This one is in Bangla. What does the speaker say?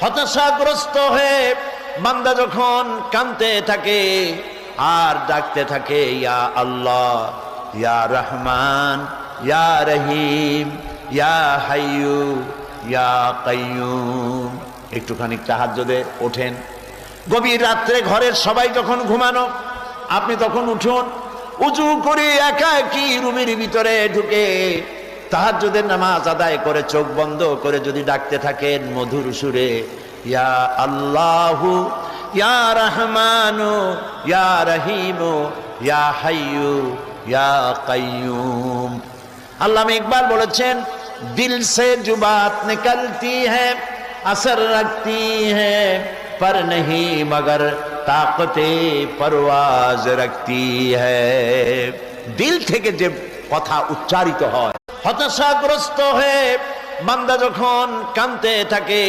হতাশাগ্রস্ত হয়ে বান্দা যখন কাঁদতে থাকে আর ডাকতে থাকে, ইয়া আল্লাহ, ইয়া রহমান, ইয়া রহিম, ইয়া হাইয়ু, ইয়া কাইয়ুম। একটুখানি তাহাজ্জুদে ওঠেন, গভীর রাত্রে ঘরের সবাই যখন ঘুমানো, আপনি তখন উঠুন, উজু করে একাকী রুমের ভিতরে ঢুকে তাহাজ্জুদের নামাজ আদায় করে চোখ বন্ধ করে যদি ডাকতে থাকেন মধুর সুরে, ইয়া আল্লাহু, ইয়া রহমানু, ইয়া রহিমু, ইয়া হাইয়ু, ইয়া কাইয়ুম। আল্লামা ইকবাল বলেছেন, দিল সে जो बात निकलती है असर रखती है पर नहीं मगर ताकते परवाज रखती है। দিল থেকে যে কথা উচ্চারিত হয়, হতাশাগ্রস্ত হয়ে বান্দা যখন কাঁদতে থাকে